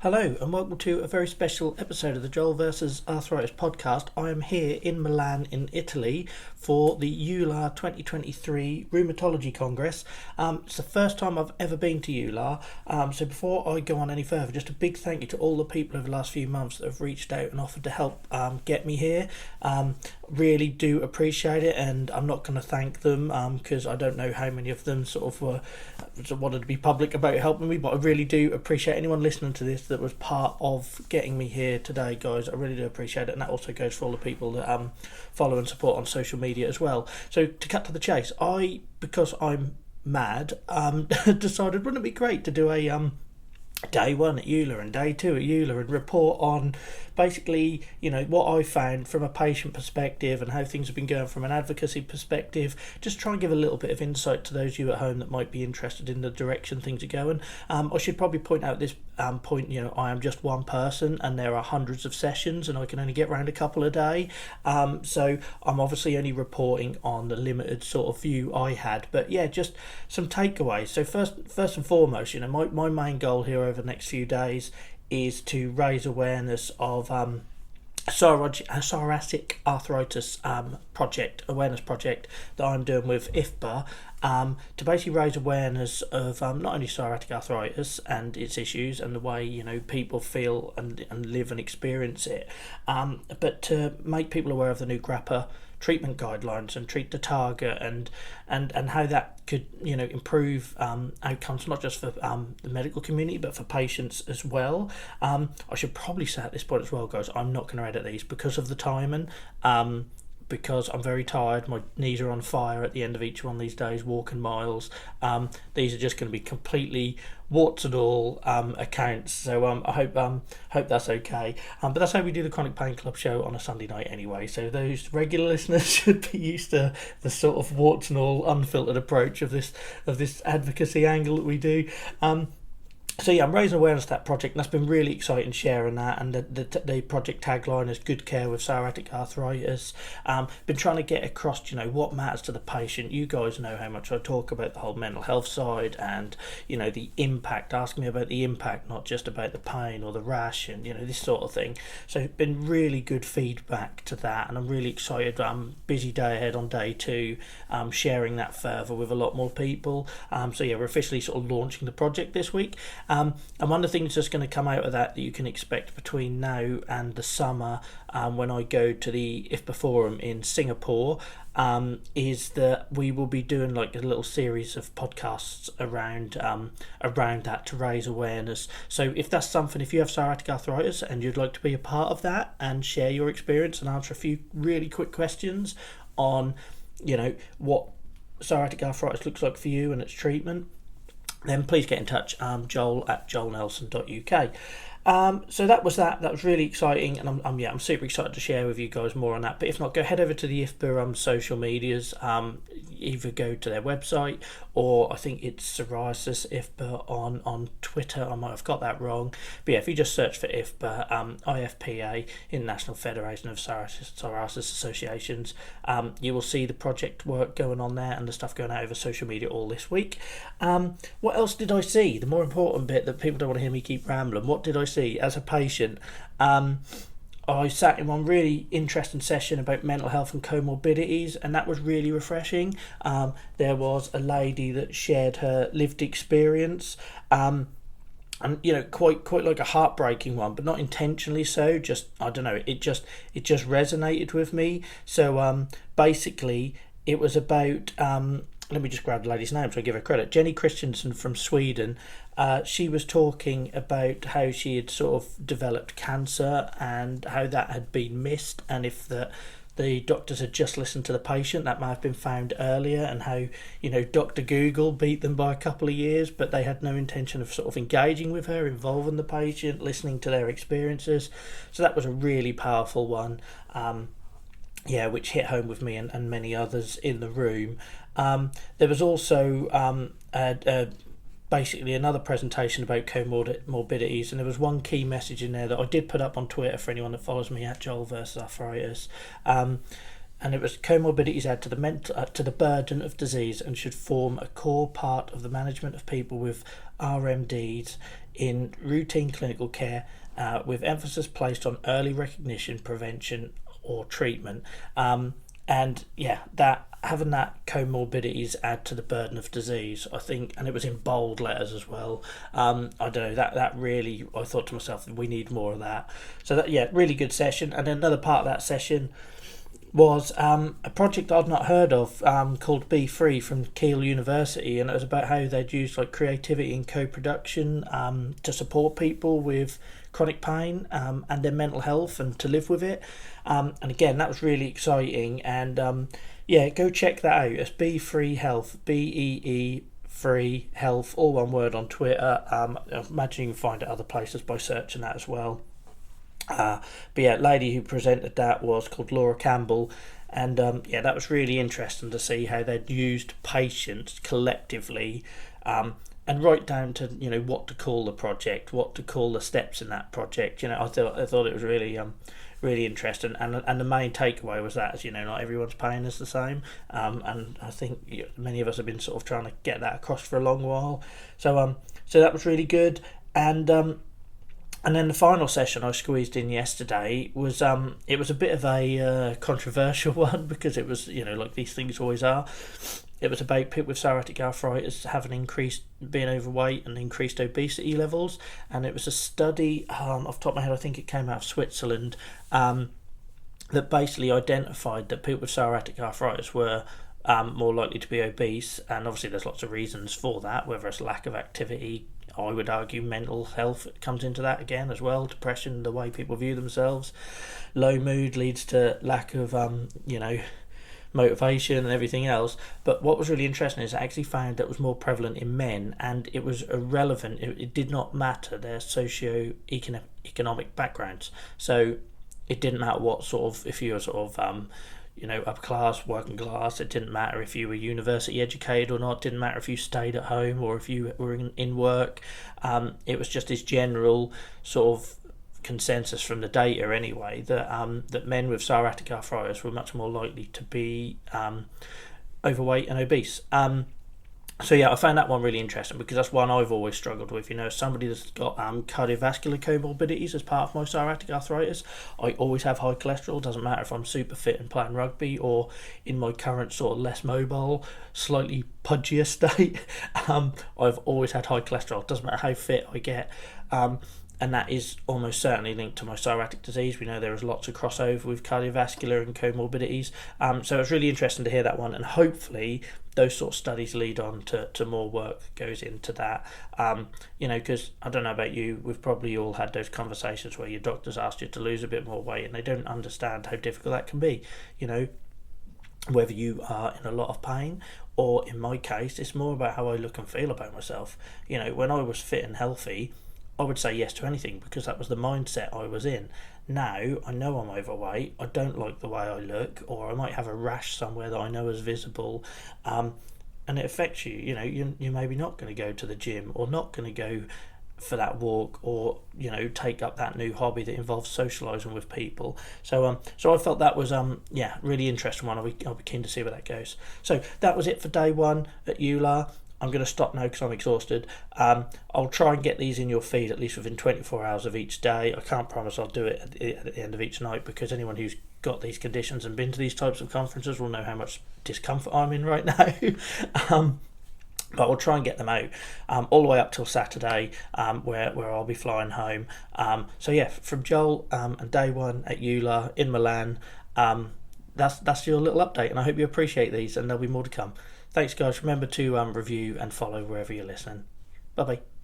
Hello and welcome to a very special episode of the Joel vs Arthritis podcast. I am here in Milan in Italy for the EULAR 2023 Rheumatology Congress. It's the first time I've ever been to EULAR, so before I go on any further, just a big thank you to all the people over the last few months that have reached out and offered to help get me here. Really do appreciate it, and I'm not going to thank them because I don't know how many of them sort of wanted to be public about helping me, but I really do appreciate anyone listening to this that was part of getting me here today, guys. I really do appreciate it, and that also goes for all the people that follow and support on social media as well. So to cut to the chase, because I'm mad, decided wouldn't it be great to do a day one at EULAR and day two at EULAR and report on basically, what I found from a patient perspective and how things have been going from an advocacy perspective. Just try and give a little bit of insight to those of you at home that might be interested in the direction things are going. I should probably point out at this point, I am just one person and there are hundreds of sessions and I can only get around a couple a day. So I'm obviously only reporting on the limited sort of view I had. But yeah, just some takeaways. So first and foremost, my main goal here over the next few days is to raise awareness of psoriatic arthritis awareness project that I'm doing with IFBA, to basically raise awareness of not only psoriatic arthritis and its issues and the way people feel and live and experience it, but to make people aware of the new GRAPPA treatment guidelines and treat to target and how that could improve outcomes not just for the medical community but for patients as well. I should probably say at this point as well, guys, I'm not going to edit these because of the timing, because I'm very tired. My knees are on fire at the end of each one of these days, walking miles. These are just going to be completely warts and all accounts. So I hope that's okay. But that's how we do the Chronic Pain Club show on a Sunday night anyway. So those regular listeners should be used to the sort of warts and all unfiltered approach of this advocacy angle that we do. So yeah, I'm raising awareness of that project, and that's been really exciting sharing that. And the project tagline is "Good Care with Psoriatic Arthritis." Been trying to get across, what matters to the patient. You guys know how much I talk about the whole mental health side, and the impact. Ask me about the impact, not just about the pain or the rash, and this sort of thing. So been really good feedback to that, and I'm really excited. Busy day ahead on day two, sharing that further with a lot more people. So yeah, we're officially sort of launching the project this week. And one of the things that's going to come out of that you can expect between now and the summer, when I go to the IFBA forum in Singapore, is that we will be doing like a little series of podcasts around that to raise awareness. So if that's something, if you have psoriatic arthritis and you'd like to be a part of that and share your experience and answer a few really quick questions on what psoriatic arthritis looks like for you and its treatment, then please get in touch, joel@joelnelson.uk. So that was really exciting, and I'm super excited to share with you guys more on that. But if not, go head over to the IFBA social medias, either go to their website, or I think it's Psoriasis IFBA on Twitter. I might have got that wrong, but yeah, if you just search for IFBA, IFPA, International Federation of Psoriasis Associations, you will see the project work going on there and the stuff going out over social media all this week. What else did I see? The more important bit that people don't want to hear me keep rambling. What did I see as a patient? I sat in one really interesting session about mental health and comorbidities, and that was really refreshing. There was a lady that shared her lived experience, and quite like a heartbreaking one, but not intentionally so. Just, I don't know, it just resonated with me. So basically it was about let me just grab the lady's name so I give her credit. Jenny Christensen from Sweden. She was talking about how she had sort of developed cancer and how that had been missed, and if the doctors had just listened to the patient, that might have been found earlier, and how Dr. Google beat them by a couple of years, but they had no intention of sort of engaging with her, involving the patient, listening to their experiences. So that was a really powerful one, which hit home with me and many others in the room. There was also basically another presentation about comorbidities, and there was one key message in there that I did put up on Twitter for anyone that follows me at Joel vs Arthritis, and it was comorbidities add to the burden of disease and should form a core part of the management of people with RMDs in routine clinical care with emphasis placed on early recognition, prevention, or treatment. And yeah, that having that comorbidities add to the burden of disease, I think, and it was in bold letters as well. I don't know, that really, I thought to myself, we need more of that. So that, yeah, really good session. And then another part of that session was a project I'd not heard of called Be Free from Keele University, and it was about how they'd used like creativity in co-production to support people with chronic pain and their mental health and to live with it. And again, that was really exciting. And yeah, go check that out. It's Be Free Health, BEE Free Health, all one word on Twitter. I imagine you can find it other places by searching that as well. But yeah, lady who presented that was called Laura Campbell, and yeah, that was really interesting to see how they'd used patients collectively, and right down to what to call the project, what to call the steps in that project. I thought it was really really interesting, and the main takeaway was that not everyone's pain is the same, and I think many of us have been sort of trying to get that across for a long while. So that was really good, and then the final session I squeezed in yesterday was it was a bit of a controversial one, because it was like these things always are. It was about people with psoriatic arthritis having increased being overweight and increased obesity levels, and it was a study off the top of my head, I think it came out of Switzerland, that basically identified that people with psoriatic arthritis were more likely to be obese, and obviously there's lots of reasons for that, whether it's lack of activity. I would argue mental health comes into that again as well, depression, the way people view themselves. Low mood leads to lack of, motivation and everything else. But what was really interesting is I actually found that it was more prevalent in men, and it was irrelevant. It did not matter their socio-economic backgrounds. So it didn't matter what sort of, if you were sort of, upper class, working class. It didn't matter if you were university educated or not. It didn't matter if you stayed at home or if you were in work. It was just this general sort of consensus from the data anyway that men with psoriatic arthritis were much more likely to be overweight and obese. So yeah, I found that one really interesting, because that's one I've always struggled with. Somebody that's got cardiovascular comorbidities as part of my psoriatic arthritis. I always have high cholesterol. Doesn't matter if I'm super fit and playing rugby or in my current sort of less mobile, slightly pudgier state. I've always had high cholesterol. Doesn't matter how fit I get. And that is almost certainly linked to my psoriatic disease. We know there is lots of crossover with cardiovascular and comorbidities. So it's really interesting to hear that one, and hopefully those sort of studies lead on to more work that goes into that. Because I don't know about you, we've probably all had those conversations where your doctor's asked you to lose a bit more weight and they don't understand how difficult that can be. Whether you are in a lot of pain, or in my case, it's more about how I look and feel about myself. When I was fit and healthy, I would say yes to anything, because that was the mindset I was in. Now I know I'm overweight, I don't like the way I look, or I might have a rash somewhere that I know is visible, and it affects you. You're maybe not going to go to the gym, or not going to go for that walk, or take up that new hobby that involves socialising with people. So I felt that was really interesting one. I'll be keen to see where that goes. So that was it for day one at EULAR. I'm going to stop now because I'm exhausted. I'll try and get these in your feed at least within 24 hours of each day. I can't promise I'll do it at the end of each night, because anyone who's got these conditions and been to these types of conferences will know how much discomfort I'm in right now. But I'll try and get them out all the way up till Saturday, where I'll be flying home. So yeah, from Joel and day one at EULAR in Milan, that's your little update, and I hope you appreciate these, and there'll be more to come. Thanks guys, remember to review and follow wherever you're listening. Bye bye.